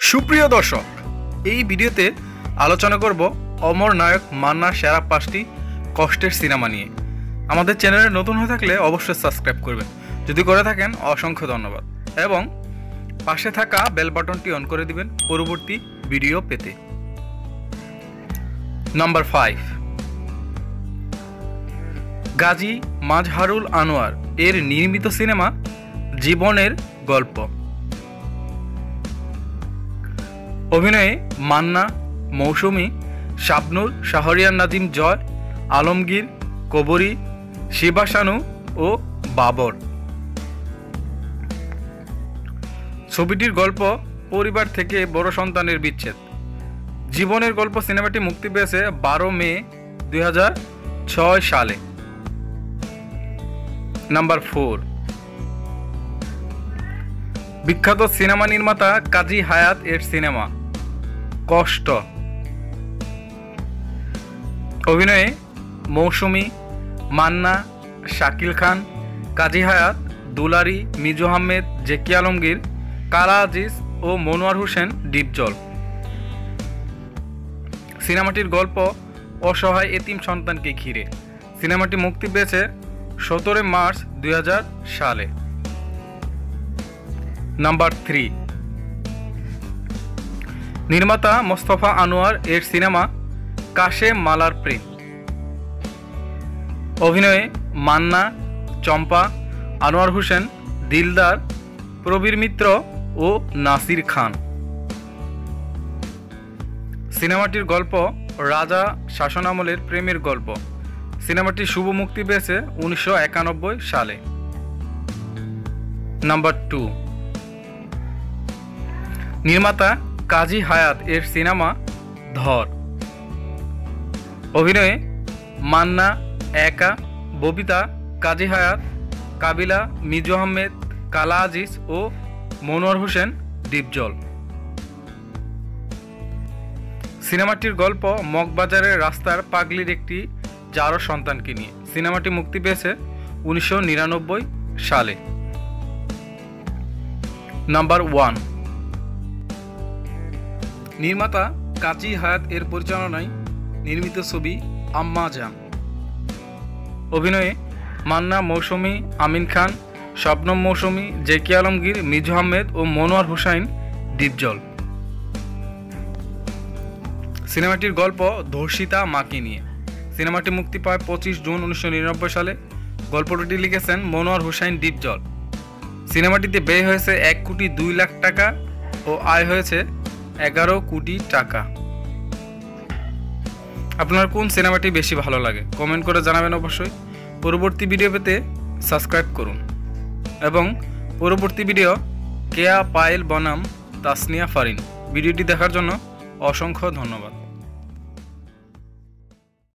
সুপ্রিয় দর্শক, এই ভিডিওতে আলোচনা করব অমর নায়ক মান্নার সেরা 5টি কষ্টের সিনেমা নিয়ে। আমাদের চ্যানেলে নতুন হয়ে থাকলে অবশ্যই সাবস্ক্রাইব করবেন, যদি করে থাকেন অসংখ্য ধন্যবাদ, এবং পাশে থাকা বেল বাটনটি অন করে দিবেন পরবর্তী ভিডিও পেতে। নাম্বার 5, গাজী মাজহারুল আনোয়ার এর নির্মিত সিনেমা জীবনের গল্প। অভিনয়ে মান্না, মৌসুমী, শাবনূর, শাহরিয়ার নাজিম জয়, আলমগীর, কবরী, শিবা শানু ও বাবর। ছবিটির গল্প পরিবার থেকে বড় সন্তানের বিচ্ছেদ। জীবনের গল্প সিনেমাটি মুক্তি পেয়েছে 12 মে 2006 সালে। নাম্বার 4, বিখ্যাত সিনেমা নির্মাতা কাজী হায়াৎ এর সিনেমা কষ্ট। অভিনয়ে মৌসুমী, মান্না, শাকিল খান, কাজী হায়াৎ, দুলারি, মিজু আহমেদ, জেকি আলমগীর, কালা আজিজ ও মনোয়ার হোসেন ডিপজল। সিনেমাটির গল্প অসহায় এতিম সন্তানকে ঘিরে। সিনেমাটি মুক্তি পেয়েছে 17 মার্চ 2000 সালে। নাম্বার 3, নির্মাতা মোস্তফা আনোয়ার এর সিনেমা কাশেম মালার প্রেম। অভিনয়ে মান্না, চম্পা, আনোয়ার হোসেন, দিলদার, প্রবীর মিত্র ও নাসির খান। সিনেমাটির গল্প রাজা শাসনামলের প্রেমের গল্প। সিনেমাটি শুভ মুক্তি পেয়েছে 1991 সালে। নাম্বার 2, নির্মাতা কাজী হায়াৎ এর সিনেমা ধর। অভিনয়ে মান্না, একা, ববিতা, কাজী হায়াৎ, কাবিলা, মিজু আহমেদ, কালা আজিজ ও মনোয়ার হোসেন ডিপজল। সিনেমাটির গল্প মগবাজারের রাস্তার পাগলির একটি জারো সন্তানকে নিয়ে। সিনেমাটি মুক্তি পেয়েছে 1999 সালে। নাম্বার 1, নির্মাতা কাজী হায়াৎ এর পরিচালনায় নির্মিত ছবি আম্মা জান। অভিনয়ে মান্না, মৌসুমী, আমিন খান, শবনম মৌসুমী, জেকি আলমগীর, মিজু আহমেদ ও মনোয়ার হোসেন ডিপজল। সিনেমাটির গল্প ধর্ষিতা মাকে নিয়ে। সিনেমাটি মুক্তি পায় 25 জুন 1999 সালে। গল্পটি লিখেছেন মনোয়ার হোসেন ডিপজল। সিনেমাটিতে ব্যয় হয়েছে 1,02,00,000 টাকা ও আয় হয়েছে 11 কোটি টাকা। আপনার কোন সিনেমাটি বেশি ভালো লাগে কমেন্ট করে জানাবেন অবশ্যই। পরবর্তী ভিডিও পেতে সাবস্ক্রাইব করুন, এবং পরবর্তী ভিডিও কেয়া পায়েল বনাম তাসনিয়া ফারিন। ভিডিওটি দেখার জন্য অসংখ্য ধন্যবাদ।